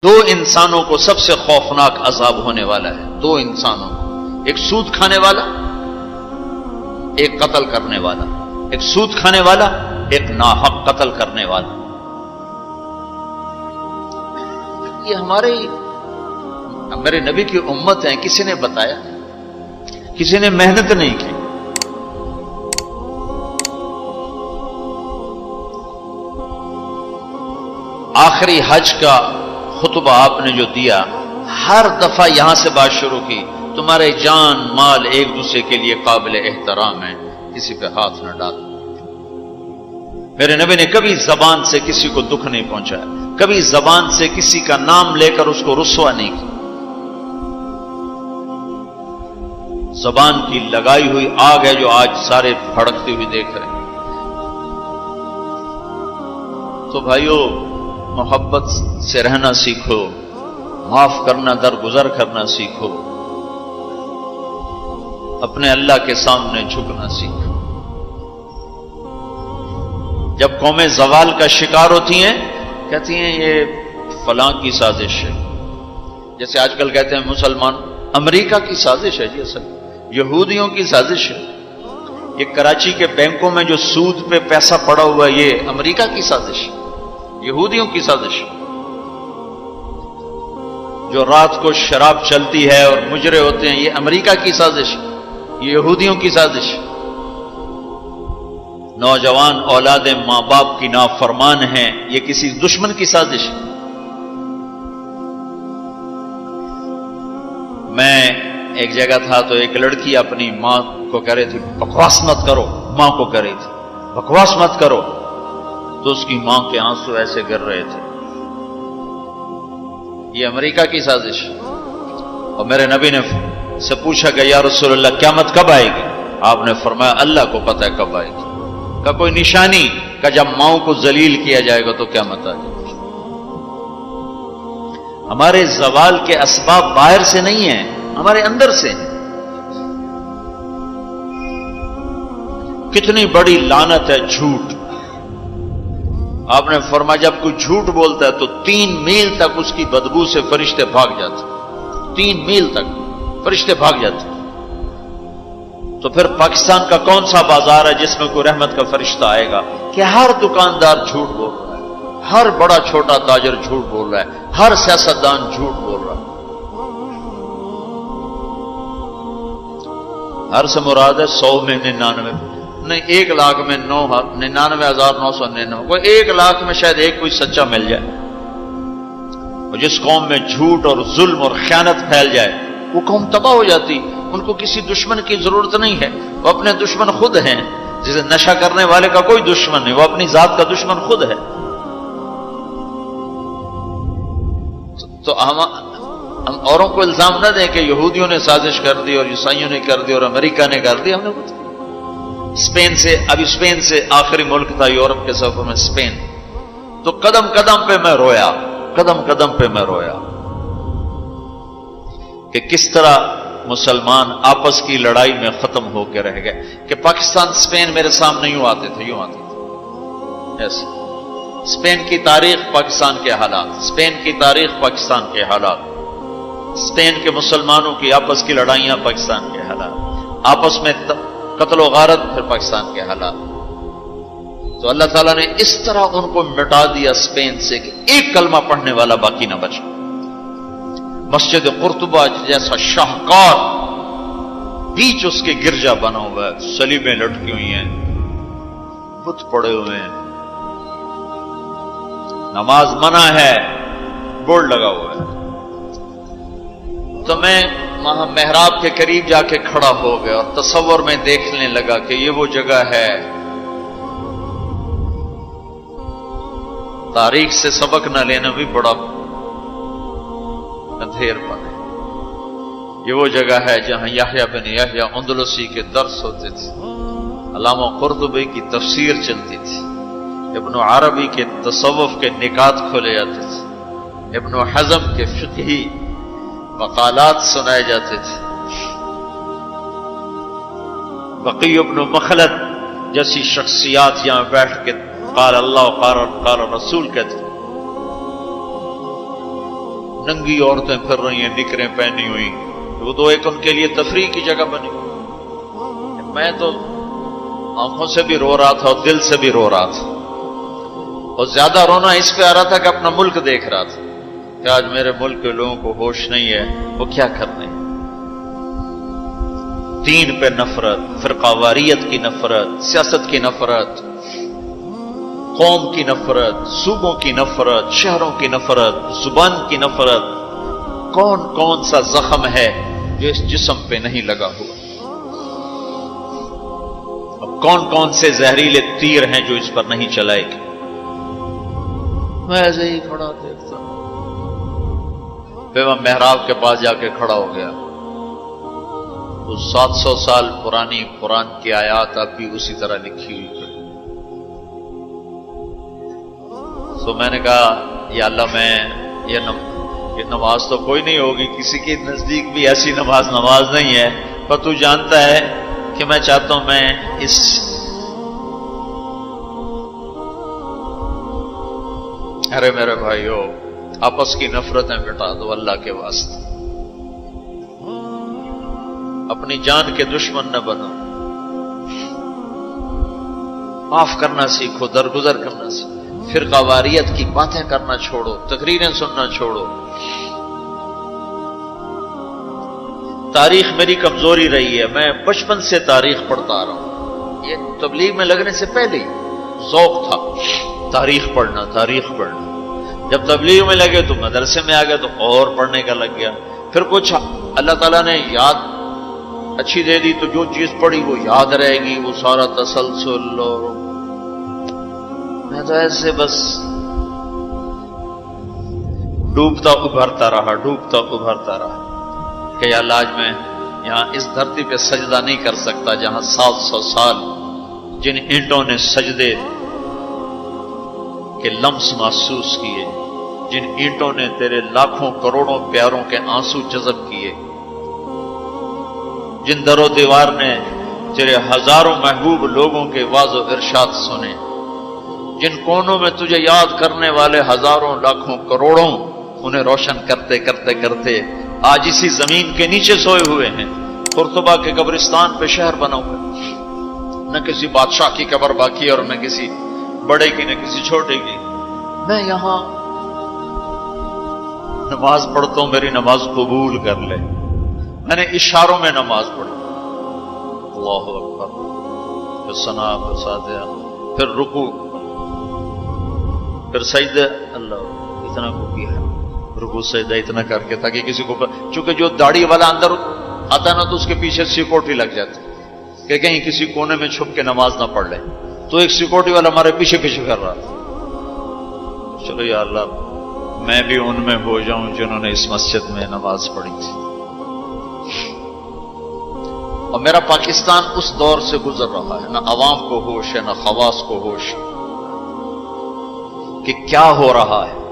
دو انسانوں کو سب سے خوفناک عذاب ہونے والا ہے، دو انسانوں کو، ایک سود کھانے والا، ایک قتل کرنے والا، ایک سود کھانے والا، ایک ناحق قتل کرنے والا۔ یہ میرے نبی کی امت ہے، کسی نے بتایا، کسی نے محنت نہیں کی۔ آخری حج کا خطبہ آپ نے جو دیا، ہر دفعہ یہاں سے بات شروع کی، تمہارے جان مال ایک دوسرے کے لیے قابل احترام ہے، کسی پہ ہاتھ نہ ڈالو۔ میرے نبی نے کبھی زبان سے کسی کو دکھ نہیں پہنچایا، کبھی زبان سے کسی کا نام لے کر اس کو رسوا نہیں کیا۔ زبان کی لگائی ہوئی آگ ہے جو آج سارے بھڑکتے ہوئے دیکھ رہے ہیں۔ تو بھائیو، محبت سے رہنا سیکھو، معاف کرنا، درگزر کرنا سیکھو، اپنے اللہ کے سامنے جھکنا سیکھو۔ جب قومیں زوال کا شکار ہوتی ہیں، کہتی ہیں یہ فلاں کی سازش ہے، جیسے آج کل کہتے ہیں مسلمان، امریکہ کی سازش ہے، جی اصل یہودیوں کی سازش ہے۔ یہ کراچی کے بینکوں میں جو سود پہ پیسہ پڑا ہوا ہے، یہ امریکہ کی سازش ہے، یہودیوں کی سازش۔ جو رات کو شراب چلتی ہے اور مجرے ہوتے ہیں، یہ امریکہ کی سازش، یہ یہودیوں کی سازش۔ نوجوان اولاد ماں باپ کی نافرمان ہیں، یہ کسی دشمن کی سازش۔ میں ایک جگہ تھا تو ایک لڑکی اپنی ماں کو کہہ رہی تھی بکواس مت کرو، ماں کو کہہ رہی تھی بکواس مت کرو، تو اس کی ماں کے آنسو ایسے گر رہے تھے۔ یہ امریکہ کی سازش۔ اور میرے نبی نے سے پوچھا کہ یا رسول اللہ قیامت کب آئے گی؟ آپ نے فرمایا اللہ کو پتہ ہے کب آئے گی۔ کا کوئی نشانی کہ جب ماؤں کو ذلیل کیا جائے گا تو قیامت آ جائے گی۔ ہمارے زوال کے اسباب باہر سے نہیں ہیں، ہمارے اندر سے ہیں۔ کتنی بڑی لعنت ہے جھوٹ۔ آپ نے فرمایا جب کوئی جھوٹ بولتا ہے تو 3 میل تک اس کی بدبو سے فرشتے بھاگ جاتے، 3 میل تک فرشتے بھاگ جاتے۔ تو پھر پاکستان کا کون سا بازار ہے جس میں کوئی رحمت کا فرشتہ آئے گا کہ ہر دکاندار جھوٹ بول رہا ہے، ہر بڑا چھوٹا تاجر جھوٹ بول رہا ہے، ہر سیاستدان جھوٹ بول رہا ہے۔ ہر سے مراد ہے 100 میں 99 نہیں، 1 لاکھ میں 99,999، کوئی 1 لاکھ میں شاید ایک کوئی سچا مل جائے۔ اور جس قوم میں جھوٹ اور ظلم اور خیانت پھیل جائے وہ قوم تباہ ہو جاتی۔ ان کو کسی دشمن کی ضرورت نہیں ہے، وہ اپنے دشمن خود ہیں۔ جسے نشہ کرنے والے کا کوئی دشمن نہیں، وہ اپنی ذات کا دشمن خود ہے۔ تو ہم اوروں کو الزام نہ دیں کہ یہودیوں نے سازش کر دی اور عیسائیوں نے کر دی اور امریکہ نے کر دی۔ ہم نے کچھ اسپین سے آخری ملک تھا یورپ کے سفر میں، اسپین، تو قدم قدم پہ میں رویا، قدم قدم پہ میں رویا کہ کس طرح مسلمان آپس کی لڑائی میں ختم ہو کے رہ گئے۔ کہ پاکستان اسپین میرے سامنے یوں آتے تھے، یوں آتے تھے ایسے۔ اسپین کی تاریخ، پاکستان کے حالات، اسپین کی تاریخ، پاکستان کے حالات، اسپین کے مسلمانوں کی آپس کی لڑائیاں، پاکستان کے حالات، آپس میں قتل و غارت، پھر پاکستان کے حالات۔ تو اللہ تعالیٰ نے اس طرح ان کو مٹا دیا اسپین سے کہ ایک کلمہ پڑھنے والا باقی نہ بچا۔ مسجد قرطبہ جیسا شاہکار، بیچ اس کے گرجا بنا ہوا ہے، صلیبیں لٹکی ہوئی ہیں، بت پڑے ہوئے ہیں، نماز منع ہے، بورڈ لگا ہوا ہے۔ تو میں وہاں محراب کے قریب جا کے کھڑا ہو گیا اور تصور میں دیکھنے لگا کہ یہ وہ جگہ ہے، تاریخ سے سبق نہ لینا بھی بڑا اندھیر پن ہے۔ یہ وہ جگہ ہے جہاں یحییٰ بن یحییٰ اندلسی کے درس ہوتے تھے، علامہ قرطبی کی تفسیر چلتی تھی، ابن عربی کے تصوف کے نکات کھولے جاتے تھے، ابن حزم کے فقہی مقالات سنائے جاتے تھے، بقی ابن مخلد جیسی شخصیات یہاں بیٹھ کے قال اللہ قال رسول کہتے۔ ننگی عورتیں پھر رہی ہیں نکریں پہنی ہوئی، وہ تو ایک ان کے لیے تفریح کی جگہ بنی. میں تو آنکھوں سے بھی رو رہا تھا اور دل سے بھی رو رہا تھا، اور زیادہ رونا اس پہ آ رہا تھا کہ اپنا ملک دیکھ رہا تھا کہ آج میرے ملک کے لوگوں کو ہوش نہیں ہے وہ کیا کرنے. دین پہ نفرت، فرقہ واریت کی نفرت، سیاست کی نفرت، قوم کی نفرت، صوبوں کی نفرت، شہروں کی نفرت، زبان کی نفرت. کون کون سا زخم ہے جو اس جسم پہ نہیں لگا ہوا؟ اب کون کون سے زہریلے تیر ہیں جو اس پر نہیں چلائے گے؟ میں ایسے ہی کھڑا دیکھتا، پھر میں محراب کے پاس جا کے کھڑا ہو گیا. تو 700 سال پرانی قرآن کی آیات اب بھی اسی طرح لکھی ہوئی تھی. تو میں نے کہا یا اللہ، میں یہ نماز تو کوئی نہیں ہوگی، کسی کے نزدیک بھی ایسی نماز نہیں ہے، پر تو جانتا ہے کہ میں چاہتا ہوں میں اس ارے میرے بھائیو، آپس کی نفرتیں مٹا دو اللہ کے واسطے. اپنی جان کے دشمن نہ بنو، معاف کرنا سیکھو، درگزر کرنا سیکھو، فرقہ واریت کی باتیں کرنا چھوڑو، تقریریں سننا چھوڑو. تاریخ میری کمزوری رہی ہے، میں بچپن سے تاریخ پڑھتا آ رہا ہوں. یہ تبلیغ میں لگنے سے پہلے ہی ذوق تھا تاریخ پڑھنا. جب تبلیغ میں لگے تو مدرسے میں آ گئے تو اور پڑھنے کا لگ گیا. پھر کچھ اللہ تعالیٰ نے یاد اچھی دے دی تو جو چیز پڑھی وہ یاد رہے گی، وہ سارا تسلسل. اور میں تو ایسے بس ڈوبتا ابھرتا رہا کہ یا اللہ، آج میں یہاں اس دھرتی پہ سجدہ نہیں کر سکتا جہاں 700 سال جن اینٹوں نے سجدے کے لمس محسوس کیے، جن اینٹوں نے تیرے لاکھوں کروڑوں پیاروں کے آنسو جذب کیے، جن در و دیوار نے تیرے ہزاروں محبوب لوگوں کے واز و ارشاد سنے، جن کونوں میں تجھے یاد کرنے والے ہزاروں لاکھوں کروڑوں، انہیں روشن کرتے کرتے کرتے آج اسی زمین کے نیچے سوئے ہوئے ہیں. قرطبہ کے قبرستان پہ شہر بنا ہوا، نہ کسی بادشاہ کی قبر باقی اور نہ کسی بڑے کی نہ کسی چھوٹے کی. میں یہاں نماز پڑھتا ہوں، میری نماز قبول کر لے. میں نے اشاروں میں نماز پڑھی، اللہ اکبر، پھر ثنا، پھر سجدہ، پھر رکوع، پھر سجدہ. اللہ اتنا کو کیا ہے، رکوع سجدہ اتنا کر کے تاکہ کسی کو، چونکہ جو داڑھی والا اندر آتا نا تو اس کے پیچھے سیکورٹی لگ جاتی کہ کہیں کسی کونے میں چھپ کے نماز نہ پڑھ لے. تو ایک سیکورٹی والا ہمارے پیچھے کر رہا تھا. چلو یا اللہ، میں بھی ان میں ہو جاؤں جنہوں نے اس مسجد میں نماز پڑھی تھی. اور میرا پاکستان اس دور سے گزر رہا ہے، نہ عوام کو ہوش ہے نہ خواص کو ہوش کہ کیا ہو رہا ہے.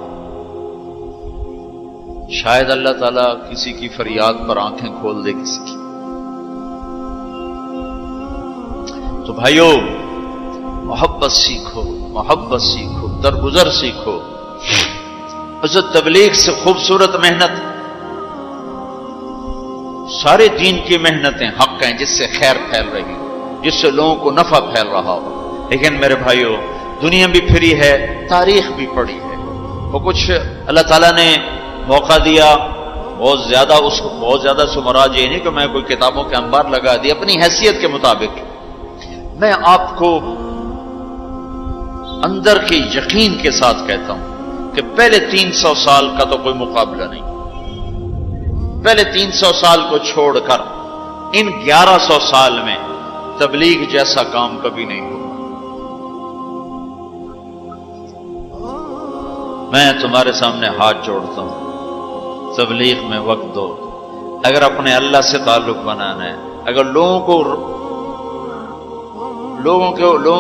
شاید اللہ تعالیٰ کسی کی فریاد پر آنکھیں کھول دے کسی کی. تو بھائیو، محبت سیکھو، درگزر سیکھو. اس تبلیغ سے خوبصورت محنت، سارے دین کی محنتیں حق ہیں جس سے خیر پھیل رہی ہو، جس سے لوگوں کو نفع پھیل رہا ہو. لیکن میرے بھائیو، دنیا بھی پھری ہے، تاریخ بھی پڑھی ہے. وہ کچھ اللہ تعالیٰ نے موقع دیا بہت زیادہ، اس کو بہت زیادہ سے مراد یہ نہیں کہ میں کوئی کتابوں کے انبار لگا دی. اپنی حیثیت کے مطابق میں آپ کو اندر کے یقین کے ساتھ کہتا ہوں کہ پہلے 300 سال کا تو کوئی مقابلہ نہیں. پہلے 300 سال کو چھوڑ کر ان 1100 سال میں تبلیغ جیسا کام کبھی نہیں ہوا. میں تمہارے سامنے ہاتھ جوڑتا ہوں، تبلیغ میں وقت دو. اگر اپنے اللہ سے تعلق بنانا ہے، اگر لوگوں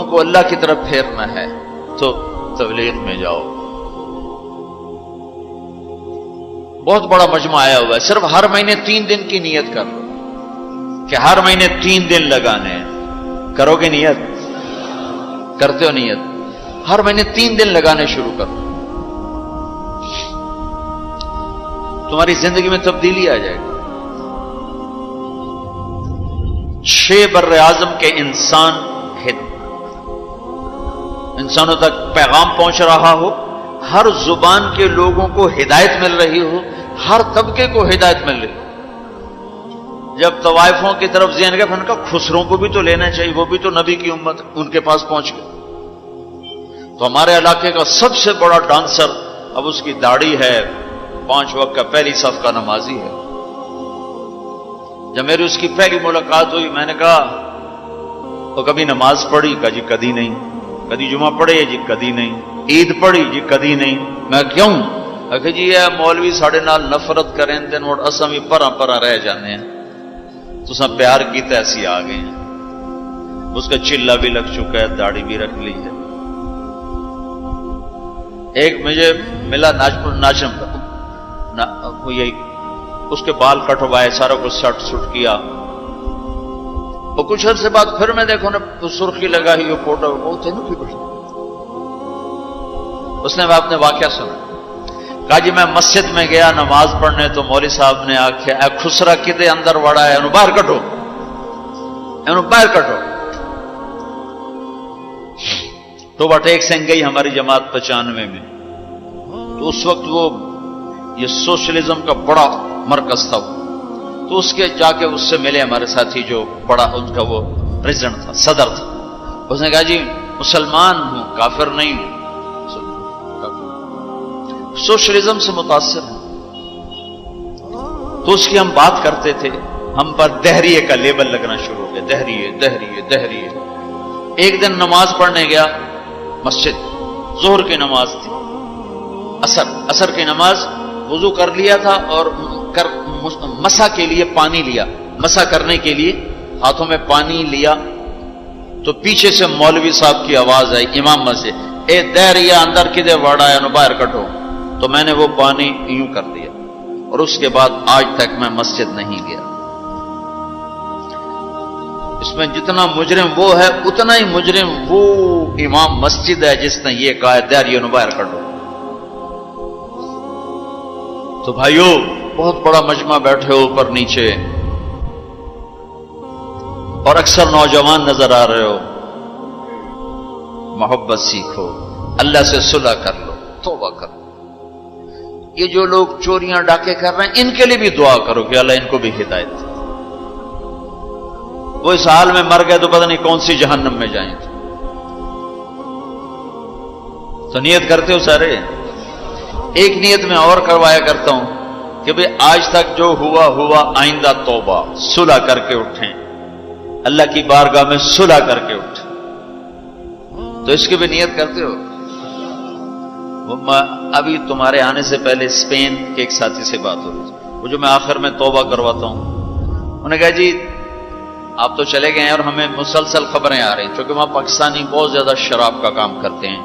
کو اللہ کی طرف پھیرنا ہے تو تبلیغ میں جاؤ. بہت بڑا مجمع آیا ہوا ہے، صرف ہر مہینے 3 دن کی نیت کر لو کہ ہر مہینے 3 دن لگانے ہیں. کرو گے نیت؟ کرتے ہو نیت؟ ہر مہینے 3 دن لگانے شروع کرو. تمہاری زندگی میں تبدیلی آ جائے گی. 6 بر اعظم کے انسانوں تک پیغام پہنچ رہا ہو، ہر زبان کے لوگوں کو ہدایت مل رہی ہو، ہر طبقے کو ہدایت مل رہی ہو. جب طوائفوں کی طرف ذہن گئے، ان کا خسروں کو بھی تو لینا چاہیے، وہ بھی تو نبی کی امت، ان کے پاس پہنچ گئے. تو ہمارے علاقے کا سب سے بڑا ڈانسر اب اس کی داڑھی ہے، 5 وقت کا پہلی صف کا نمازی ہے. جب میری اس کی پہلی ملاقات ہوئی، میں نے کہا تو کبھی نماز پڑھی؟ کہا جی کدی نہیں. کدی جمعہ پڑھے؟ جی کدی نہیں. عید پڑھی؟ جی کدی نہیں. میں کیوں؟ کہ جی یہ مولوی ساڑھے نال نفرت کریں تے اور اساں بھی پرا پرا رہ جانے ہیں، تو سب پیار کی ایسی آ گئے ہیں. اس کا چلا بھی لگ چکا ہے، داڑھی بھی رکھ لی ہے. ایک مجھے ملا ناچم یہی اس کے بال کٹوائے، سارا کچھ سٹ سٹ کیا. اور کچھ عرصے بعد پھر میں دیکھو نا سرخی لگا ہی فوٹو اس نے اپنے واقعہ سنا. کہا جی میں مسجد میں گیا نماز پڑھنے، تو مولوی صاحب نے آخیا اے خسرا کدے اندر وڑا ہے، باہر کٹو، باہر کٹو. تو ٹیک سنگھ گئی ہماری جماعت 95 میں. تو اس وقت وہ یہ سوشلزم کا بڑا مرکز تھا. تو اس کے جا کے اس سے ملے ہمارے ساتھی جو بڑا ان کا وہ پریزیڈنٹ تھا، صدر تھا. اس نے کہا جی مسلمان ہوں، کافر نہیں ہوں، سوشلزم سے متاثر ہوں. تو اس کی ہم بات کرتے تھے، ہم پر دہریے کا لیبل لگنا شروع ہو گیا، دہریے دہریے دہریے. ایک دن نماز پڑھنے گیا مسجد، ظہر کی نماز تھی، اثر کی نماز. وضو کر لیا تھا اور مسا کے لیے پانی لیا، مسا کرنے کے لیے ہاتھوں میں پانی لیا. تو پیچھے سے مولوی صاحب کی آواز آئی امام مسجد، اے دہریا اندر کدے وڑا ہے، باہر کٹو. تو میں نے وہ پانی یوں کر دیا، اور اس کے بعد آج تک میں مسجد نہیں گیا. اس میں جتنا مجرم وہ ہے، اتنا ہی مجرم وہ امام مسجد ہے جس نے یہ کہا ہے دہریا باہر کٹو. تو بھائیو بہت بڑا مجمع بیٹھے ہو اوپر نیچے، اور اکثر نوجوان نظر آ رہے ہو. محبت سیکھو، اللہ سے صلح کر لو، توبہ کرو. یہ جو لوگ چوریاں ڈاکے کر رہے ہیں ان کے لیے بھی دعا کرو کہ اللہ ان کو بھی ہدایت دے. وہ اس حال میں مر گئے تو پتہ نہیں کون سی جہنم میں جائیں. تو نیت کرتے ہو سارے؟ ایک نیت میں اور کروایا کرتا ہوں کہ بھئی آج تک جو ہوا ہوا، آئندہ توبہ، صلح کر کے اٹھیں، اللہ کی بارگاہ میں صلح کر کے اٹھیں. تو اس کی بھی نیت کرتے ہو؟ ابھی تمہارے آنے سے پہلے اسپین کے ایک ساتھی سے بات ہو رہی تھی، وہ جو میں آخر میں توبہ کرواتا ہوں. انہوں نے کہا جی آپ تو چلے گئے ہیں اور ہمیں مسلسل خبریں آ رہی ہیں، چونکہ وہاں پاکستانی بہت زیادہ شراب کا کام کرتے ہیں،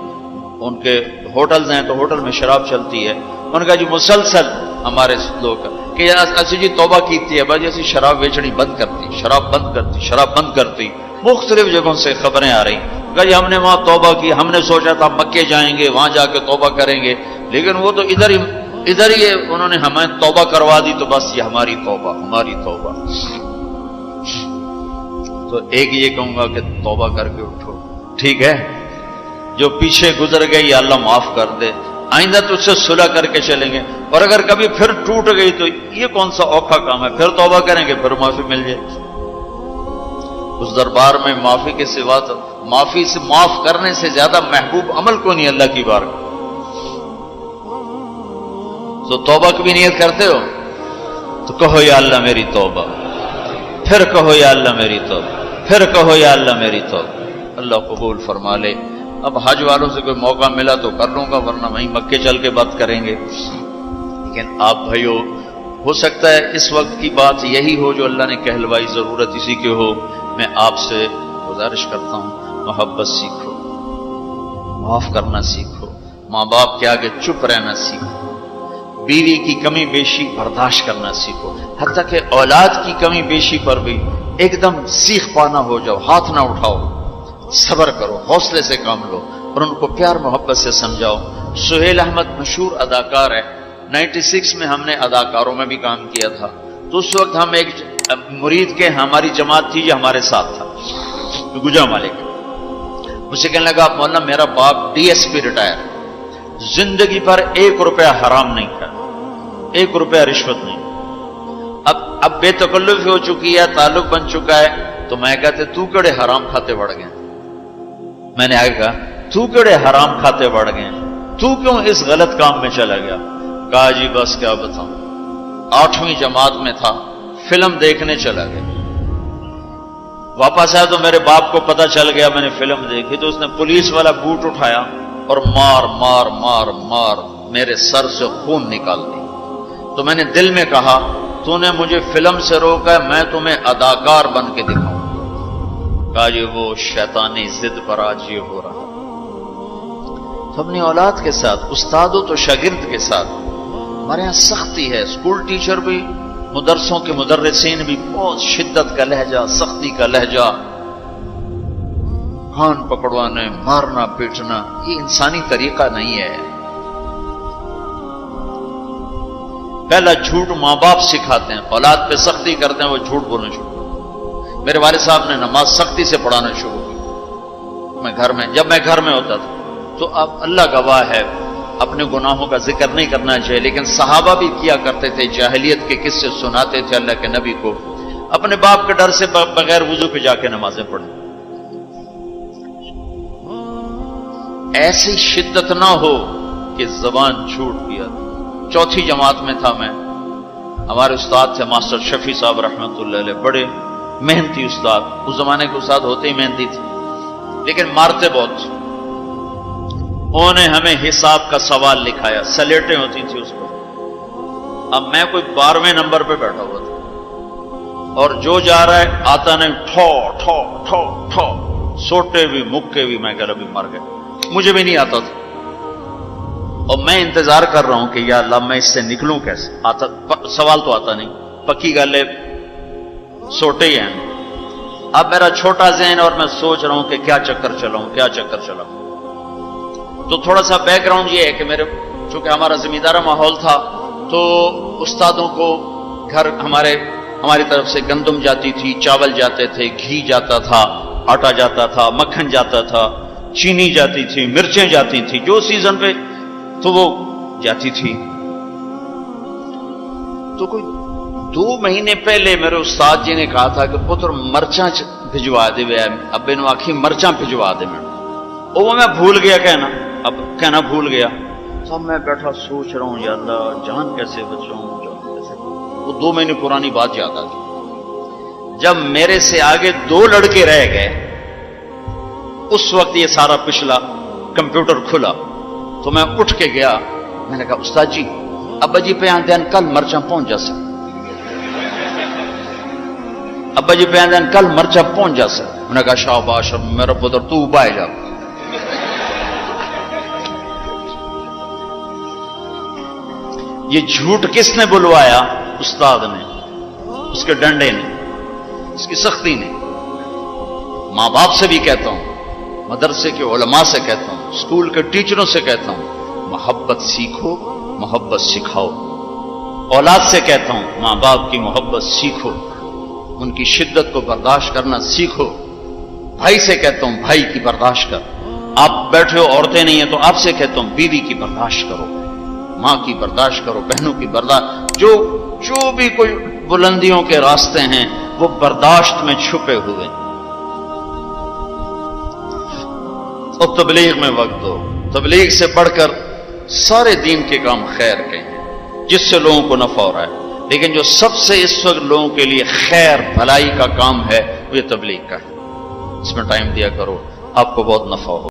ان کے ہوٹلز ہیں تو ہوٹل میں شراب چلتی ہے. انہوں نے کہا جی مسلسل ہمارے لوگ کہ اسی جی توبہ کیتی ہے بھائی، اسی شراب بیچنی بند کرتی، شراب بند کرتی، شراب بند کرتی. مختلف جگہوں سے خبریں آ رہی. کہا جی ہم نے وہاں توبہ کی، ہم نے سوچا تھا مکے جائیں گے، وہاں جا کے توبہ کریں گے، لیکن وہ تو ادھر ہی انہوں نے ہمیں توبہ کروا دی. تو بس یہ ہماری توبہ، ہماری توبہ. تو ایک یہ کہوں گا کہ توبہ کر کے اٹھو، ٹھیک ہے؟ جو پیچھے گزر گئی اللہ معاف کر دے، آئندہ تو اس سے صلح کر کے چلیں گے. اور اگر کبھی پھر ٹوٹ گئی تو یہ کون سا اوکھا کام ہے، پھر توبہ کریں گے، پھر معافی مل جائے. اس دربار میں معافی کے سوا تو معافی سے معاف کرنے سے زیادہ محبوب عمل کو نہیں اللہ کی بارگاہ. تو توبہ کی بھی نیت کرتے ہو تو کہو یا اللہ میری توبہ، پھر کہو یا اللہ میری توبہ، پھر کہو یا اللہ میری توبہ. اللہ قبول فرما لے. اب حج والوں سے کوئی موقع ملا تو کر لوں گا، ورنہ وہیں مکے چل کے بات کریں گے. لیکن آپ بھائیو، ہو سکتا ہے اس وقت کی بات یہی ہو جو اللہ نے کہلوائی، ضرورت اسی کی ہو. میں آپ سے گزارش کرتا ہوں محبت سیکھو، معاف کرنا سیکھو، ماں باپ کے آگے چپ رہنا سیکھو، بیوی کی کمی بیشی برداشت کرنا سیکھو، حتیٰ کہ اولاد کی کمی بیشی پر بھی ایک دم سیخ پانا ہو جاؤ، ہاتھ نہ اٹھاؤ، صبر کرو، حوصلے سے کام لو اور ان کو پیار محبت سے سمجھاؤ. سہیل احمد مشہور اداکار ہے، 96 میں ہم نے اداکاروں میں بھی کام کیا تھا، تو اس وقت ہم ایک مرید کے ہماری جماعت تھی جو ہمارے ساتھ تھا، گجا مالک، مجھے کہنے لگا مولانا میرا باپ DSP ریٹائر، زندگی پر 1 روپیہ حرام نہیں کھایا، 1 روپیہ رشوت نہیں، اب بے تکلف ہو چکی ہے، تعلق بن چکا ہے، تو میں کہتے تو کڑے حرام کھاتے بڑھ گئے، میں نے آگے کہا تو کڑے حرام کھاتے بڑھ گئے، تو کیوں اس غلط کام میں چلا گیا؟ کہا جی بس کیا بتاؤں، 8ویں جماعت میں تھا، فلم دیکھنے چلا گیا، واپس آیا تو میرے باپ کو پتا چل گیا میں نے فلم دیکھی، تو اس نے پولیس والا بوٹ اٹھایا اور مار مار مار مار میرے سر سے خون نکال دی، تو میں نے دل میں کہا تو نے مجھے فلم سے روکا ہے، میں تمہیں اداکار بن کے دکھاؤں۔ کہا جی وہ شیطانی ضد پر آج یہ ہو رہا، تو اپنی اولاد کے ساتھ، استادوں تو شاگرد کے ساتھ ہمارے یہاں سختی ہے، اسکول ٹیچر بھی، مدرسوں کے مدرسین بھی بہت شدت کا لہجہ، سختی کا لہجہ، کان پکڑوانے، مارنا پیٹنا، یہ انسانی طریقہ نہیں ہے۔ پہلا جھوٹ ماں باپ سکھاتے ہیں، اولاد پہ سختی کرتے ہیں، وہ جھوٹ بولنا شروع۔ میرے والد صاحب نے نماز سختی سے پڑھانا شروع کی، جب میں گھر میں ہوتا تھا، تو اب اللہ گواہ ہے اپنے گناہوں کا ذکر نہیں کرنا چاہیے، لیکن صحابہ بھی کیا کرتے تھے، جاہلیت کے قصے سناتے تھے اللہ کے نبی کو، اپنے باپ کے ڈر سے بغیر وضو پہ جا کے نمازیں پڑھیں۔ ایسی شدت نہ ہو کہ زبان چھوٹ گیا۔ 4تھی جماعت میں تھا میں، ہمارے استاد تھے ماسٹر شفیع صاحب رحمۃ اللہ علیہ، بڑے محنتی استاد، اس زمانے کے استاد ہوتے ہی محنتی تھے، لیکن مارتے بہت۔ انہوں نے ہمیں حساب کا سوال لکھایا، سلیٹیں ہوتی تھی اس پر، اب میں کوئی 12ویں نمبر پہ بیٹھا ہوا تھا، اور جو جا رہا ہے آتا نہیں، ٹھو ٹھو ٹھو ٹھو، سوٹے بھی مکے بھی، میں کہہ رہا بھی مر گئے، مجھے بھی نہیں آتا تھا، اور میں انتظار کر رہا ہوں کہ یا اللہ میں اس سے نکلوں کیسے، سوال تو آتا نہیں، پکی گل ہے سوٹے ہی ہیں۔ اب میرا چھوٹا ذہن اور میں سوچ رہا ہوں کہ کیا چکر چلاؤں، کیا چکر چلاؤں۔ تو تھوڑا سا بیک گراؤنڈ یہ ہے کہ چونکہ ہمارا زمیندارہ ماحول تھا، تو استادوں کو گھر ہماری طرف سے گندم جاتی تھی، چاول جاتے تھے، گھی جاتا تھا، آٹا جاتا تھا، مکھن جاتا تھا، چینی جاتی تھی، مرچیں جاتی تھی، جو سیزن پہ تو وہ جاتی تھی۔ تو کوئی 2 مہینے پہلے میرے استاد جی نے کہا تھا کہ پتر مرچاں بھجوا دے، ابے نو آخی مرچاں بھجوا دے، وہ میں بھول گیا کہنا بھول گیا۔ تو میں بیٹھا سوچ رہا ہوں یا اللہ جان کیسے بچاؤں، وہ 2 مہینے پرانی بات یاد آ گئی۔ جب میرے سے آگے 2 لڑکے رہ گئے، اس وقت یہ سارا پچھلا کمپیوٹر کھلا، تو میں اٹھ کے گیا، میں نے کہا استاد جی ابا جی پہ آندین کل مرچاں پہنچ جا سکتے، ابا جی پہ آندین کل مرچاں پہنچ جا سکتے۔ میں نے کہا شاباش میرا پتر تو بائے جا۔ یہ جھوٹ کس نے بلوایا؟ استاد نے، اس کے ڈنڈے نے، اس کی سختی نے۔ ماں باپ سے بھی کہتا ہوں، مدرسے کے علماء سے کہتا ہوں، اسکول کے ٹیچروں سے کہتا ہوں، محبت سیکھو، محبت سکھاؤ۔ اولاد سے کہتا ہوں ماں باپ کی محبت سیکھو، ان کی شدت کو برداشت کرنا سیکھو۔ بھائی سے کہتا ہوں بھائی کی برداشت کر، آپ بیٹھے ہو عورتیں نہیں ہیں تو آپ سے کہتا ہوں بیوی کی برداشت کرو، ماں کی برداشت کرو، بہنوں کی برداشت، جو بھی کوئی بلندیوں کے راستے ہیں وہ برداشت میں چھپے ہوئے۔ اور تبلیغ میں وقت دو، تبلیغ سے بڑھ کر سارے دین کے کام خیر کے ہیں جس سے لوگوں کو نفع ہو رہا ہے، لیکن جو سب سے اس وقت لوگوں کے لیے خیر بھلائی کا کام ہے وہ یہ تبلیغ کا ہے، اس میں ٹائم دیا کرو، آپ کو بہت نفع ہو۔